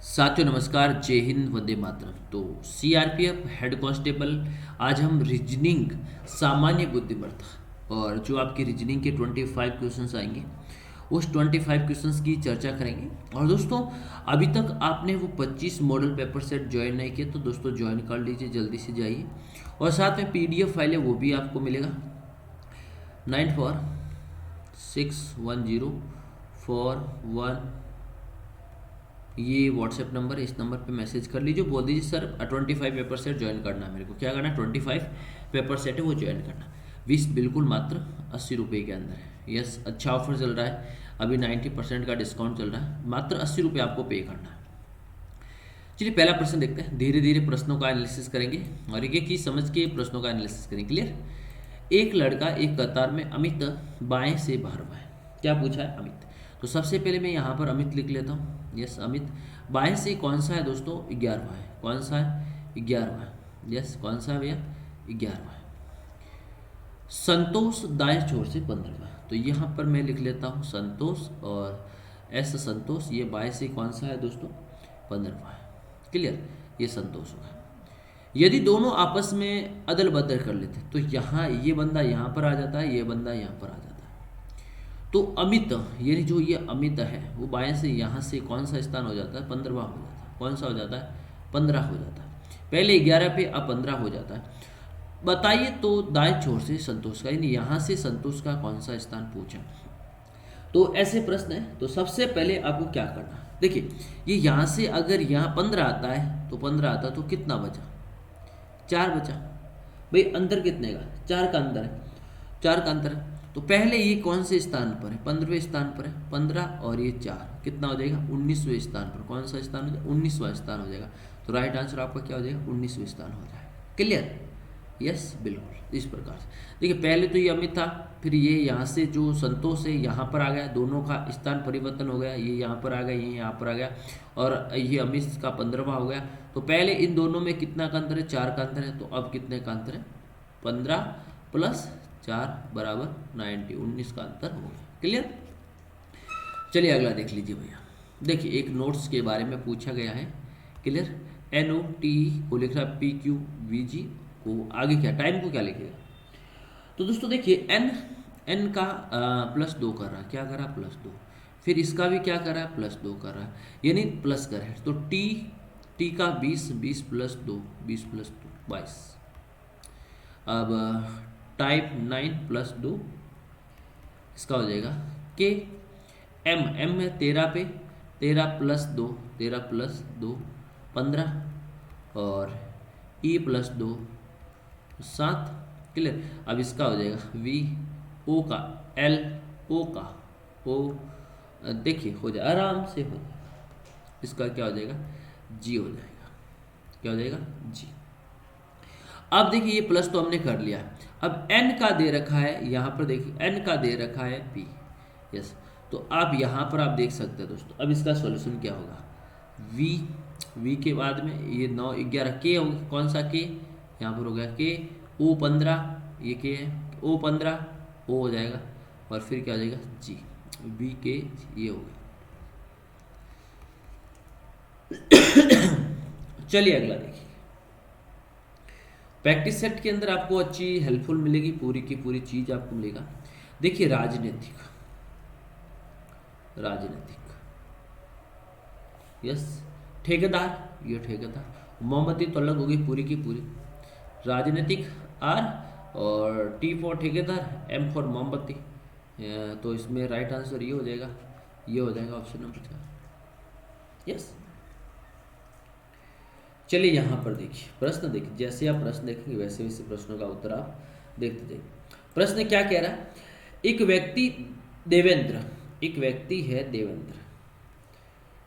साथियों नमस्कार, जय हिंद, वंदे मातरम। तो सीआरपीएफ हेड कांस्टेबल, आज हम रीजनिंग सामान्य बुद्धिमत्ता और जो आपकी रीजनिंग के 25 क्वेश्चंस आएंगे उस 25 क्वेश्चंस की चर्चा करेंगे। और दोस्तों, अभी तक आपने वो 25 मॉडल पेपर सेट ज्वाइन नहीं किए तो दोस्तों ज्वाइन कर लीजिए, जल्दी से जाइए। और साथ में पीडीएफ फाइल है वो भी आपको मिलेगा। 946104 ये व्हाट्सएप नंबर है, इस नंबर पे मैसेज कर लीजिए। बोल दीजिए सर 25 पेपर सेट ज्वाइन करना है, मेरे को क्या करना है, 25 पेपर सेट है वो ज्वाइन करना। 20 बिल्कुल मात्र 80 रुपये के अंदर है। यस, अच्छा ऑफर चल रहा है, अभी 90% का डिस्काउंट चल रहा है, मात्र 80 रुपये आपको पे करना है। चलिए पहला प्रश्न देखते हैं, धीरे धीरे प्रश्नों का एनालिसिस करेंगे और एक एक की समझ के प्रश्नों का एनालिसिस करेंगे। क्लियर। एक लड़का एक कतार में अमित बाएं से बाहर हुआ है। क्या पूछा है, अमित। तो सबसे पहले मैं यहाँ पर अमित लिख लेता हूँ। यस, अमित बाएं से कौन सा है दोस्तों, 11वां है। कौन सा है, 11वां। यस, कौन सा है भैया, 11वां है। संतोष दाएं छोर से 15वां है। तो यहाँ पर मैं लिख लेता हूँ संतोष, और एस संतोष, ये बाएं से कौन सा है दोस्तों, 15वां है। क्लियर, ये संतोष होगा। यदि दोनों आपस में अदल बदल कर लेते तो यहाँ ये बंदा यहाँ पर आ जाता है, ये बंदा यहाँ पर आ जाता है। तो अमित, यानी जो ये अमित है वो बाएं से यहाँ से कौन सा स्थान हो जाता है, 15वां हो जाता है। कौन सा हो जाता है, 15 हो जाता है। पहले 11 पे अब 15 हो जाता है। बताइए तो दाएं छोर से संतोष का, यानी यहाँ से संतोष का कौन सा स्थान पूछा। तो ऐसे प्रश्न है, तो सबसे पहले आपको क्या करना है, देखिए ये यहाँ से अगर यहाँ 15 आता है तो 15 आता तो कितना बचा, 4 बचा। भाई अंतर कितने का, 4 का अंतर है, 4 का अंतर है। तो पहले ये कौन से स्थान पर है, 15वें स्थान पर है। 15 और ये 4 कितना हो जाएगा, 19वें स्थान पर। कौन सा स्थान हो जाएगा, 19वां स्थान हो जाएगा। तो राइट आंसर आपका क्या हो जाएगा, 19वें स्थान हो जाएगा। क्लियर। यस, बिल्कुल इस प्रकार से। देखिए पहले तो ये अमित था, फिर ये यहाँ से जो संतोष है यहाँ पर आ गया, दोनों का स्थान परिवर्तन हो गया, ये यहाँ पर आ गया, ये यहाँ पर आ गया, और ये अमित का 15वां हो गया। तो पहले इन दोनों में कितना का अंतर है, 4 का अंतर है। तो अब कितने का अंतर है, 15 प्लस 4 बराबर 90, 19 का अंतर हो गया। क्लियर। चलिए अगला देख लीजिए भैया। देखिए एक नोट्स के बारे में पूछा गया है। क्लियर। NOT को लिख रहा है PQVG को आगे क्या, टाइम को क्या लिखेगा। तो दोस्तों देखिए n का +2 कर रहा है, क्या कर रहा है, +2। फिर इसका भी क्या कर रहा है, +2 कर रहा है, यानी प्लस कर है। तो t का 20, 20 + 2, 20 + 2 22। अब टाइप 9 + 2 इसका हो जाएगा k। m में 13 पे 13 + 2, 13 + 2 15, और e + 2 7। क्लियर। अब इसका हो जाएगा V O का L O का O, देखिए हो जाए, आराम से हो जाएगा। इसका क्या हो जाएगा, G हो जाएगा। क्या हो जाएगा, G। अब देखिए ये प्लस तो हमने कर लिया, अब N का दे रखा है, यहाँ पर देखिए N का दे रखा है P। यस, तो आप यहाँ पर आप देख सकते हैं दोस्तों। अब इसका सॉल्यूशन क्या होगा, V के बाद में ये 9 11 K होगा। कौन सा K, यहाँ पर हो गया K O 15, ये K है, O 15 O हो जाएगा, और फिर क्या हो जाएगा, G V K, ये हो गया। चलिए अगला देखिए। प्रैक्टिस सेट के अंदर आपको अच्छी हेल्पफुल मिलेगी, पूरी की पूरी चीज आपको मिलेगा। देखिए राजनीतिक, यस, ठेकेदार, ये ठेकेदार, मोमबत्ती तो अलग होगी पूरी की पूरी। राजनीतिक R, और T फॉर ठेकेदार, M फॉर मोमबत्ती। तो इसमें राइट आंसर ये हो जाएगा, ये हो जाएगा ऑप्शन नंबर 4। यस। चलिए यहाँ पर देखिए प्रश्न, देखिए जैसे आप प्रश्न देखेंगे वैसे वैसे प्रश्नों का उत्तर आप देखते जाइए। प्रश्न क्या कह रहा है, एक व्यक्ति देवेंद्र, एक व्यक्ति है देवेंद्र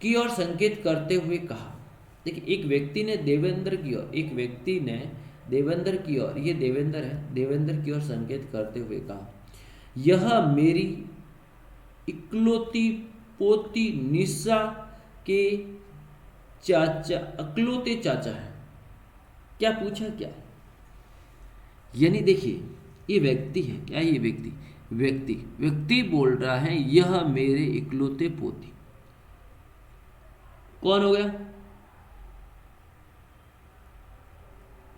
की ओर संकेत करते हुए कहा। देखिए एक व्यक्ति ने देवेंद्र की ओर, एक व्यक्ति ने देवेंद्र की ओर, ये देवेंद्र है, देवेंद्र की ओर संकेत करते हुए कहा, यह मेरी इकलौती पोती निशा के चाचा, अकलौते चाचा है। क्या पूछा, क्या, यानी देखिए ये व्यक्ति है, क्या ये व्यक्ति, व्यक्ति बोल रहा है यह मेरे इकलौते पोती, कौन हो गया?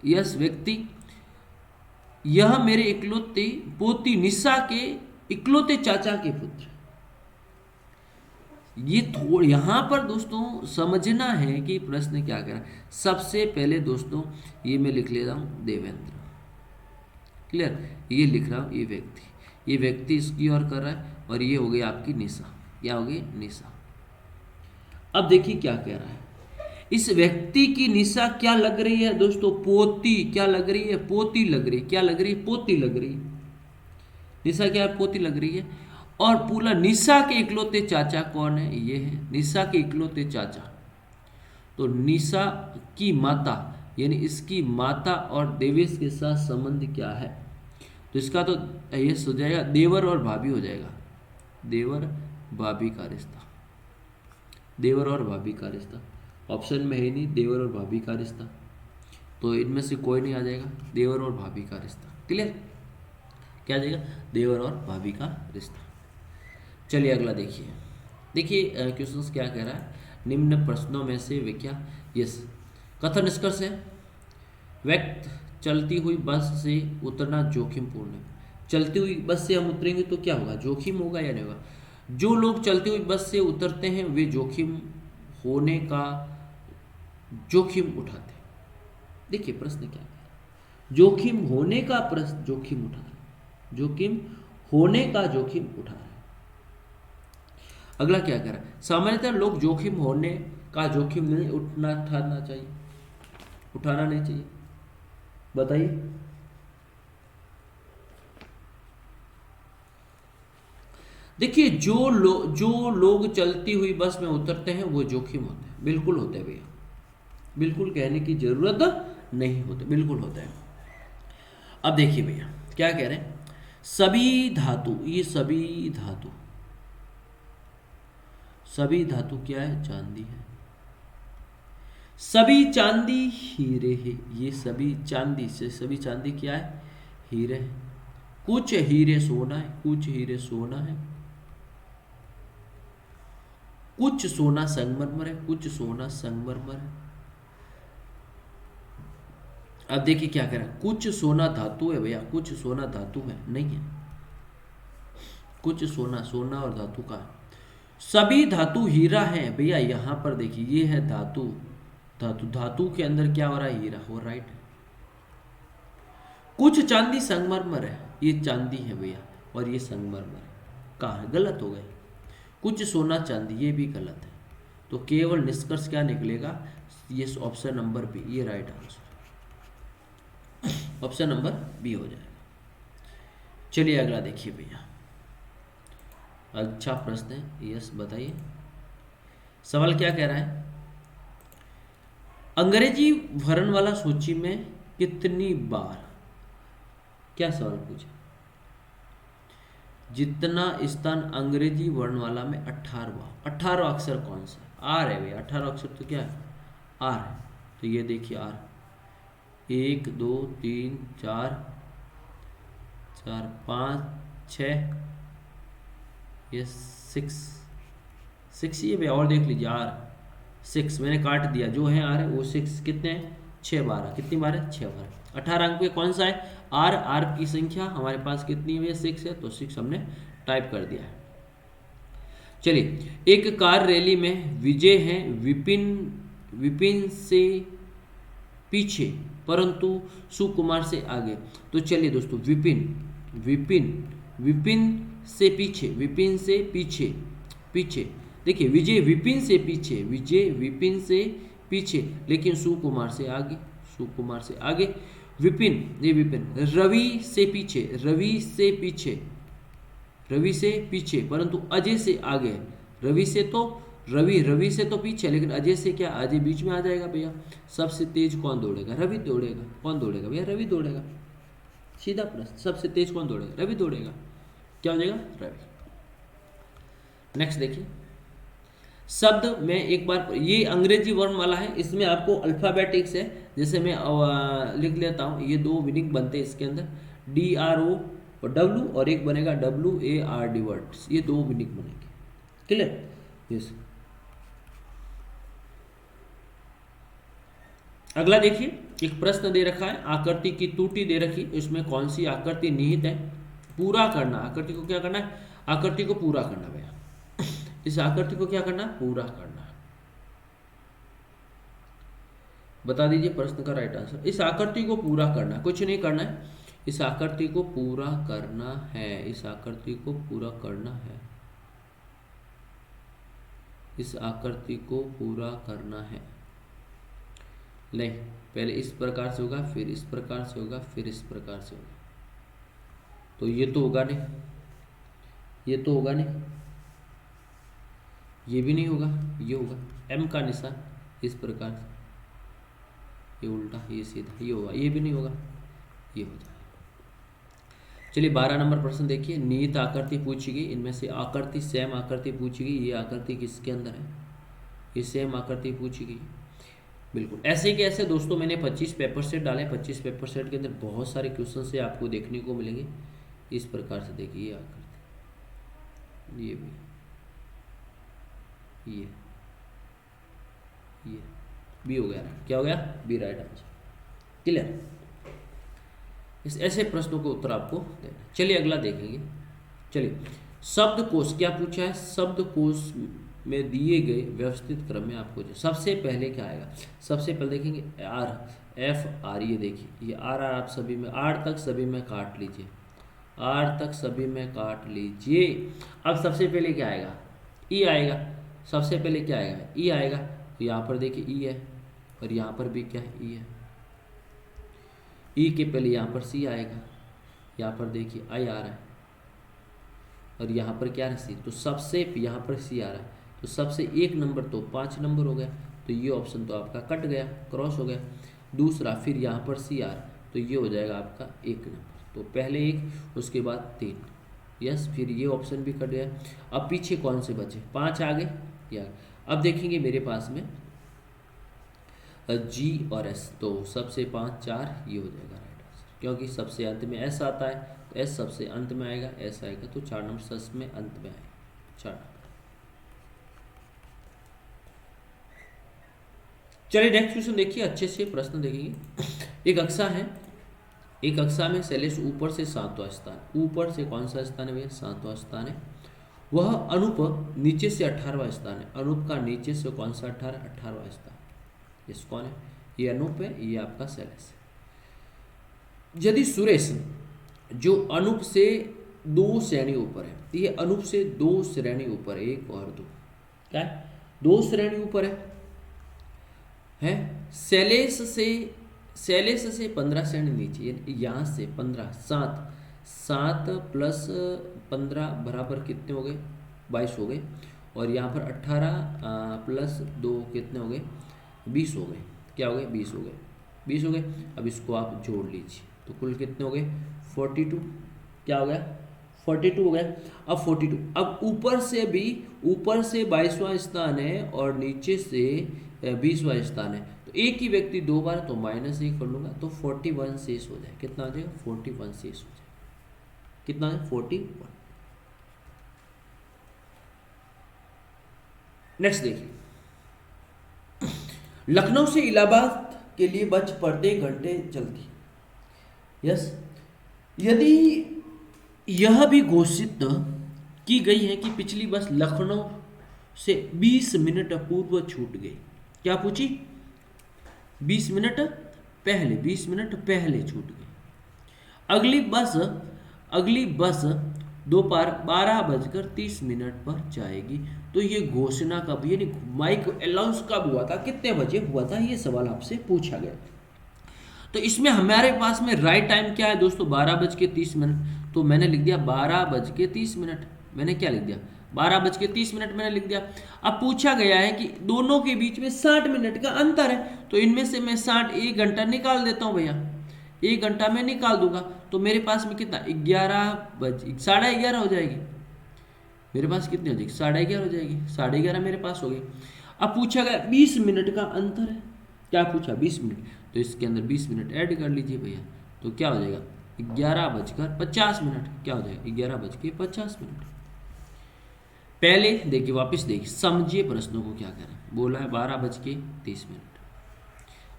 यस, व्यक्ति। यह मेरे इकलौते पोती निशा के इकलौते चाचा के पुत्र। ये यहाँ पर दोस्तों समझना है कि प्रश्न क्या कह रहा है। सबसे पहले दोस्तों ये मैं लिख ले रहा हूँ देवेंद्र, क्लियर। ये लिख रहा हूँ ये व्यक्ति इसकी ओर कर रहा है, और ये हो गई आपकी निशा। क्या हो गई? निशा। अब देखिए क्या कह रहा है, इस व्यक्ति की निशा क्या लग रही है दोस्तों? पोती। क्या लग रही है? पोती लग रही है। क्या लग रही है? पोती लग रही है। निशा क्या है? पोती लग रही है। और पूरा निशा के इकलौते चाचा कौन है? ये है निशा के इकलौते चाचा। तो निशा की माता यानी इसकी माता और देवेश के साथ संबंध क्या है? तो इसका तो ये हो जाएगा देवर और भाभी हो जाएगा। देवर भाभी का रिश्ता। देवर और भाभी का रिश्ता ऑप्शन में है नहीं, देवर और भाभी का रिश्ता, तो इनमें से कोई नहीं आ जाएगा। देवर और भाभी का रिश्ता, क्लियर। क्या आ जाएगा? देवर और भाभी का रिश्ता। चलिए अगला देखिए क्वेश्चंस क्या कह रहा है। निम्न प्रश्नों में से वे क्या? यस, कथन निष्कर्ष है। व्यक्त चलती हुई बस से उतरना जोखिमपूर्ण है। चलती हुई बस से हम उतरेंगे तो क्या होगा? जोखिम होगा या नहीं होगा? जो लोग चलती हुई बस से उतरते हैं वे जोखिम होने का जोखिम उठाते हैं। देखिए प्रश्न क्या है, जोखिम होने का प्रश्न जोखिम उठा रहे हैं, जोखिम होने का जोखिम उठा रहे हैं। अगला क्या कह रहा है, सामान्यतः लोग जोखिम होने का जोखिम नहीं उठाना चाहिए, उठाना नहीं चाहिए। बताइए। देखिए जो लोग चलती हुई बस में उतरते हैं वो जोखिम होते हैं। बिल्कुल होते हैं भैया, बिल्कुल कहने की जरूरत नहीं होती, बिल्कुल होता है। अब देखिए भैया क्या कह रहे हैं, सभी धातु, ये सभी धातु क्या है? चांदी है। सभी चांदी हीरे है। ये सभी चांदी से सभी चांदी क्या है? हीरे है। कुछ हीरे सोना है, कुछ हीरे सोना है, कुछ सोना संगमरमर है, कुछ सोना संगमरमर है। अब देखिए क्या कह रहा है, कुछ सोना धातु है भैया, कुछ सोना धातु है नहीं है, कुछ सोना और धातु का है। सभी धातु हीरा है भैया। यहां पर देखिए ये है धातु के अंदर क्या हो रहा है? हीरा हो, राइट। कुछ चांदी संगमरमर है, ये चांदी है भैया और ये संगमरमर है। कहाँ है? गलत हो गए। कुछ सोना चांदी, ये भी गलत है। तो केवल निष्कर्ष क्या निकलेगा? ये ऑप्शन नंबर बी, ये right answer, option number B हो जाएगा। चलिए अगला देखिए भैया, अच्छा प्रश्न है। यस बताइए, सवाल क्या कह रहा है, अंग्रेजी वर्णमाला सूची में कितनी बार, क्या सवाल पूछा? जितना स्थान अंग्रेजी वर्णमाला में 18 अक्षर कौन सा? आर है भैया, 18 अक्षर तो क्या है? आर है। तो ये देखिए आर, 1 2 3 4 5 6, ये 6 ये भैया, और देख लीजिए आर 6 मैंने काट दिया, जो है आर है वो 6 कितने हैं? 6 12, कितनी बार है? 6 बार। 18 अंक में कौन सा है? आर की संख्या हमारे पास कितनी है? 6 है, तो 6 हमने टाइप कर दिया है। चलिए, एक कार रैली में विजय है विपिन से पीछे परंतु सुकुमार से आगे। तो चलिए दोस्तों, विपिन से पीछे देखिए, विजय विपिन से पीछे लेकिन सुकुमार से आगे। विपिन रवि से पीछे परंतु अजय से आगे। रवि से तो पीछे, लेकिन अजय से क्या? अजय बीच में आ जाएगा भैया। सबसे तेज कौन दौड़ेगा? रवि दौड़ेगा। कौन दौड़ेगा भैया? रवि दौड़ेगा। सीधा प्रश्न, सबसे तेज कौन दौड़ेगा? रवि दौड़ेगा। क्या हो जाएगा? रवि। नेक्स्ट देखिए, शब्द में एक बार, ये अंग्रेजी वर्णमाला है, इसमें आपको अल्फाबेटिक्स है। जैसे मैं लिख लेता हूँ, ये 2 मीनिंग बनते हैं इसके अंदर, DRO और W, और एक बनेगा WARD वर्ड्स, ये 2 मीनिंग बनेंगे। क्लियर? यस। अगला देखिए, एक प्रश्न दे रखा है, आकृति की त्रुटि दे रखी, इसमें कौन सी आकृति निहित है, पूरा करना। आकृति को क्या करना है, आकृति को पूरा करना भैया, इस आकृति को क्या करना है, पूरा करना। बता दीजिए प्रश्न का राइट आंसर। इस आकृति को पूरा करना, कुछ नहीं करना है, इस आकृति को पूरा करना है, इस आकृति को पूरा करना है, इस आकृति को पूरा करना है। नहीं, पहले इस प्रकार से होगा, फिर इस प्रकार से होगा, फिर इस प्रकार से होगा, तो ये तो होगा नहीं, ये तो होगा नहीं, ये भी नहीं होगा, ये होगा एम का निशान इस प्रकार से, ये उल्टा, ये सीधा, ये होगा, ये भी नहीं होगा, ये हो जाएगा। चलिए 12 नंबर प्रश्न देखिए, निहित आकृति पूछी गई, इनमें से आकृति सेम आकृति पूछी गई, ये आकृति किसके अंदर है, ये सेम आकृति पूछी गई। बिल्कुल ऐसे के ऐसे दोस्तों मैंने 25 पेपर सेट डाले, 25 पेपर सेट के अंदर बहुत सारे क्वेश्चन से आपको देखने को मिलेंगे। इस प्रकार से देखिए, ये आकृति, ये बी हो गया, क्या हो गया, बी राइट आंसर। क्लियर, इस ऐसे प्रश्नों को उत्तर आपको देना। चलिए अगला देखेंगे। चलिए शब्दकोश क्या पूछा है, शब्दकोश में दिए गए व्यवस्थित क्रम में आपको सबसे पहले क्या आएगा, सबसे पहले देखेंगे आर, एफ आर, ये देखिए ये आर आर आप सभी में, आर तक सभी में काट लीजिए, आर तक सभी में काट लीजिए। अब सबसे पहले क्या आएगा, ई आएगा, सबसे पहले क्या आएगा, ई आएगा, तो यहाँ पर देखिए ई है, और यहाँ पर भी क्या है, ई है, ई के पहले यहाँ पर सी आएगा, यहाँ पर देखिए आई आ रहा है, और यहाँ पर क्या है सी, तो सबसे यहाँ पर सी आ रहा है, तो सबसे एक नंबर तो 5 नंबर हो गया, तो ये ऑप्शन तो आपका कट गया, क्रॉस हो गया। दूसरा फिर यहाँ पर सी आर, तो ये हो जाएगा आपका 1 नंबर, तो पहले 1 उसके बाद 3, यस, फिर ये ऑप्शन भी कट गया। अब पीछे कौन से बचे, 5 आ गए या। अब देखेंगे मेरे पास में जी और एस, तो सबसे 5 4 ये हो जाएगा राइट आंसर, क्योंकि सबसे अंत में एस आता है, तो एस सबसे अंत में आएगा, एस आएगा, तो 4 नंबर सस में अंत में आएगा, 4 नंबर। चलिए नेक्स्ट क्वेश्चन देखिए, अच्छे से प्रश्न देखेंगे। एक कक्षा है, एक कक्षा में शैलेश ऊपर से 7वां स्थान, ऊपर से कौन सा स्थान है भैया, 7वां स्थान है। वह अनूप नीचे से 18वां स्थान है, अनूप का नीचे से कौन सा 18वां स्थान, इस कौन है, ये अनूप है, ये आपका शैलेश है। यदि सुरेश जो अनूप से 2 श्रेणी ऊपर है, ये अनूप से 2 श्रेणी ऊपर है, 1 और 2, क्या है, 2 श्रेणी ऊपर है, शैलेश से 15 श्रेणी नीचे, यहाँ से 15, 7 प्लस 15 बराबर कितने हो गए, 22 हो गए, और यहाँ पर 18 प्लस 2 कितने हो गए, 20 हो गए, क्या हो गए, 20 हो गए, 20 हो गए। अब इसको आप जोड़ लीजिए, तो कुल कितने हो गए, 42, क्या हो गया, 42 हो गया। अब 42, अब ऊपर से 22वां स्थान है और नीचे से 20वां स्थान है, तो एक ही व्यक्ति 2 बार, तो -1 कर लूँगा, तो 41 शेष हो जाए, कितना आ जाएगा, 41 शेष हो जाए, कितना है, 41। नेक्स्ट देखिए, लखनऊ से इलाहाबाद के लिए बस प्रत्येक घंटे चलती, यस, यदि यह भी घोषित की गई है कि पिछली बस लखनऊ से 20 मिनट पूर्व छूट गई, क्या पूछी, 20 मिनट पहले छूट गई, अगली बस दोपहर 12:30 पर जाएगी, तो ये घोषणा कब, यानी माइक अनाउंस कब हुआ था, कितने बजे हुआ था, ये सवाल आपसे पूछा गया। तो इसमें हमारे पास में राइट टाइम क्या है दोस्तों, 12:30, तो मैंने लिख दिया 12:30, मैंने क्या लिख दिया, 12:30 मैंने लिख दिया। अब पूछा गया है कि दोनों के बीच में 60 मिनट का अंतर है, तो इनमें से मैं 60, 1 घंटा निकाल देता हूँ भैया, 1 घंटा में निकाल दूंगा, तो मेरे पास में कितना, 11:30 हो जाएगी, मेरे पास कितनी हो जाएगी, 11:30 हो जाएगी, 11:30 मेरे पास हो गई। अब पूछा गया 20 मिनट का अंतर है, क्या पूछा, 20 मिनट, तो इसके अंदर 20 मिनट ऐड कर लीजिए भैया, तो क्या हो जाएगा, 11:50, क्या हो जाएगा, 11:50। पहले देखिए, वापस देखिए, समझिए प्रश्नों को क्या करें, बोला है 12:30।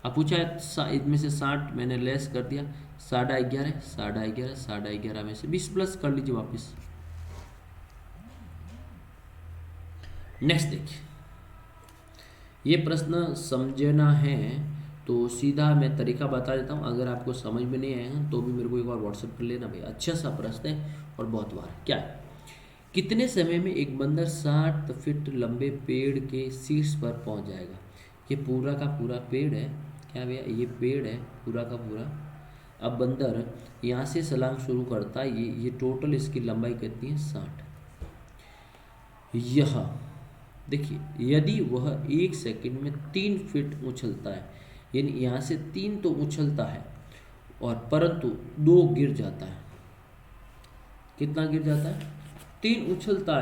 अब पूछा है इसमें से 60 मैंने लेस कर दिया, 11.5 11.5 में से 20 प्लस कर लीजिए वापस। नेक्स्ट देखिए, ये प्रश्न समझना है तो सीधा मैं तरीका बता देता हूँ, अगर आपको समझ में नहीं आएगा तो भी मेरे को एक बार व्हाट्सएप कर लेना भाई। अच्छा सा प्रश्न है और बहुत बार। क्या है, कितने समय में एक बंदर 60 फीट लंबे पेड़ के शीर्ष पर पहुंच जाएगा? ये पूरा का पूरा पेड़ है, क्या भैया, ये पेड़ है पूरा का पूरा। अब बंदर यहाँ से छलांग शुरू करता है, ये टोटल इसकी लंबाई कितनी है? 60। यह देखिए, यदि वह 1 सेकंड में 3 फीट उछलता है, यानी यहाँ से 3 तो उछलता है और परंतु 2 गिर जाता है। कितना गिर जाता है? 3 उछलता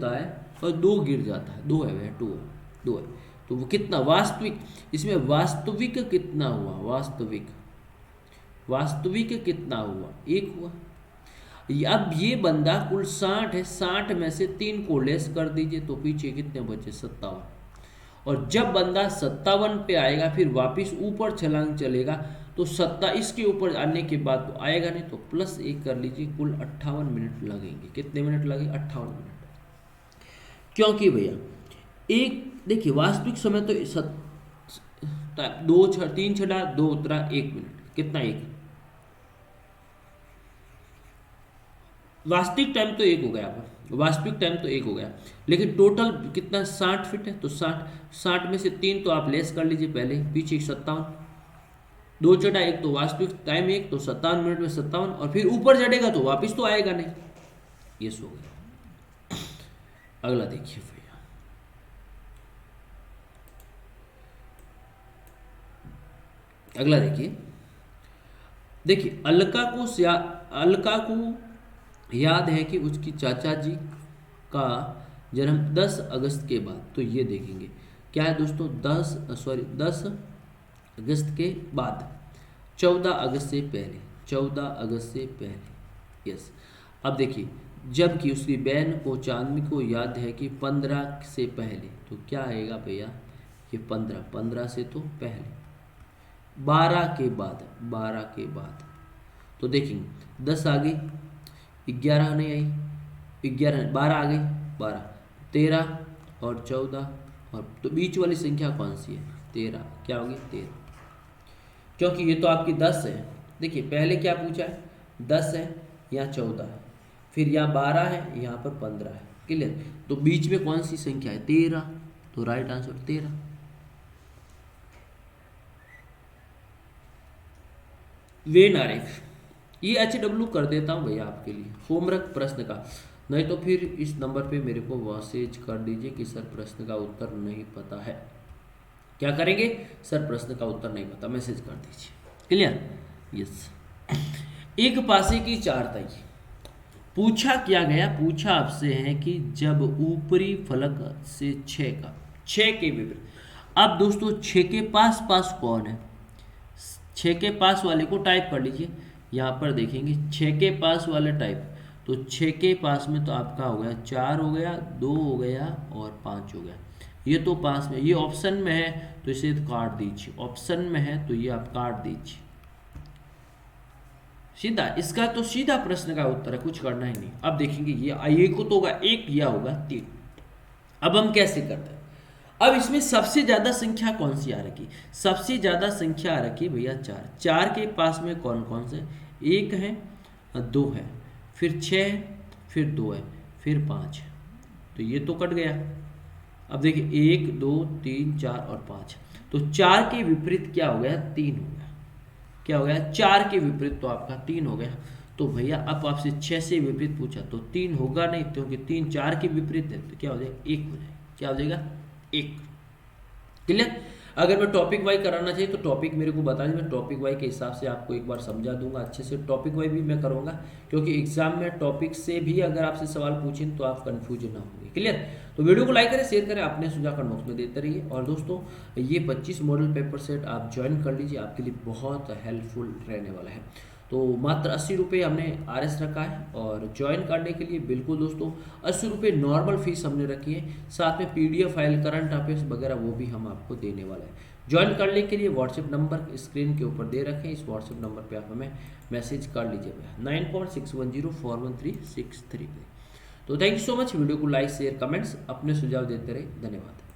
है और 2 गिर जाता है। 2 है भैया, 2 है। तो वो कितना वास्तविक, इसमें वास्तविक कितना हुआ? वास्तविक कितना हुआ? 1 हुआ। अब ये बंदा कुल 60 है, 60 में से 3 को लेस कर दीजिए तो पीछे कितने बचे? 57। और जब बंदा 57 पे आएगा फिर वापस ऊपर छलांग चलेगा तो 27 के ऊपर आने के बाद तो आएगा नहीं, तो प्लस 1 कर लीजिए, कुल 58 मिनट लगेंगे। कितने मिनट लगे? 58 मिनट। क्योंकि भैया एक देखिए, वास्तविक समय तो 2 3 छठा 2 उतरा 1 मिनट, कितना? 1। वास्तविक टाइम तो 1 हो गया, वास्तविक टाइम तो 1 हो गया, लेकिन टोटल कितना? 60 फीट है, तो 60 में से 3 तो आप लेस कर लीजिए पहले, पीछे 57, 2 चढ़ा 1 तो वास्तविक टाइम 1, तो 57 मिनट में 57, और फिर ऊपर चढ़ेगा तो वापस तो आएगा नहीं। ये सो गया। अगला देखिए भैया, अगला देखिए अलका को याद है कि उसकी चाचा जी का जन्म 10 अगस्त के बाद, तो ये देखेंगे क्या है दोस्तों, 10 अगस्त के बाद, 14 अगस्त से पहले, 14 अगस्त से पहले। यस। अब देखिए, जबकि उसकी बहन को चांदनी को याद है कि 15 से पहले, तो क्या आएगा भैया? ये 15 से तो पहले, 12 के बाद, 12 के बाद, तो देखेंगे 10 आ गई, 11 नहीं आई, 11 12 आ गई, 12 13 और 14, और तो बीच वाली संख्या कौन सी है? 13। क्या होगी? 13, क्योंकि ये तो आपकी 10 है। देखिए पहले क्या पूछा है? 10 है, यहाँ 14 है, फिर यहाँ 12 है, यहाँ पर 15 है। क्लियर? तो बीच में कौन सी संख्या है? 13, तो राइट आंसर 13। वेन आरेख ये HW कर देता हूँ भैया आपके लिए, होमवर्क प्रश्न का, नहीं तो फिर इस नंबर पे मेरे को मैसेज कर दीजिए कि सर प्रश्न का उत्तर नहीं पता है। क्या करेंगे? सर प्रश्न का उत्तर नहीं पता, मैसेज कर दीजिए। क्लियर? यस। एक पासे की 4 तय। पूछा क्या गया? पूछा आपसे है कि जब ऊपरी फलक से 6 के विपरीत, अब दोस्तों 6 के पास कौन है? 6 के पास वाले को टाइप कर लीजिए, यहाँ पर देखेंगे 6 के पास वाले टाइप, तो 6 के पास में तो आपका हो गया 4 हो गया, 2 हो गया और 5 हो गया। ये तो पास में, ये ऑप्शन में है तो इसे काट दीजिए, ऑप्शन में है तो ये आप काट दीजिए सीधा। इसका तो सीधा प्रश्न का उत्तर है, कुछ करना ही नहीं। अब देखेंगे ये को तो होगा 1, यह होगा 3। अब हम कैसे करते हैं? अब इसमें सबसे ज्यादा संख्या कौन सी आ रखी? सबसे ज्यादा संख्या आ रखी भैया 4। 4 के पास में कौन कौन से? 1 है, 2 है, फिर 6 है, फिर 2 है, फिर 5 है, तो ये तो कट गया। अब देखिए 1 2 3 4 और 5, तो 4 के विपरीत क्या हो गया? 3 हो गया। क्या हो गया? 4 के विपरीत तो आपका 3 हो गया। तो भैया अब आपसे 6 से विपरीत पूछा तो 3 होगा नहीं, क्योंकि 3 4 के विपरीत है, तो क्या हो जाएगा? 1 हो जाएगा। क्या हो जाएगा? 1। क्लियर? अगर मैं टॉपिक वाइज कराना चाहिए तो टॉपिक मेरे को बता दें, मैं टॉपिक वाइज के हिसाब से आपको एक बार समझा दूंगा अच्छे से। टॉपिक वाइज भी मैं करूंगा, क्योंकि एग्जाम में टॉपिक से भी अगर आपसे सवाल पूछें तो आप कंफ्यूज ना होंगे। क्लियर? तो वीडियो को लाइक करें, शेयर करें, अपने सुझाव कमेंट बॉक्स में देते रहिए। और दोस्तों ये 25 मॉडल पेपर सेट आप ज्वाइन कर लीजिए, आपके लिए बहुत हेल्पफुल रहने वाला है। तो मात्र 80 रुपये हमने RS रखा है, और ज्वाइन करने के लिए बिल्कुल दोस्तों 80 रुपये नॉर्मल फीस हमने रखी है, साथ में PDF फाइल, करंट अफेयर्स वगैरह वो भी हम आपको देने वाला है। ज्वाइन करने के लिए व्हाट्सएप नंबर स्क्रीन के ऊपर दे रखें, इस व्हाट्सएप नंबर पे आप हमें मैसेज कर लीजिएगा 9461041363 पे। तो thank you so much. Video को लाइक शेयर कमेंट्स अपने सुझाव देते रहे, धन्यवाद।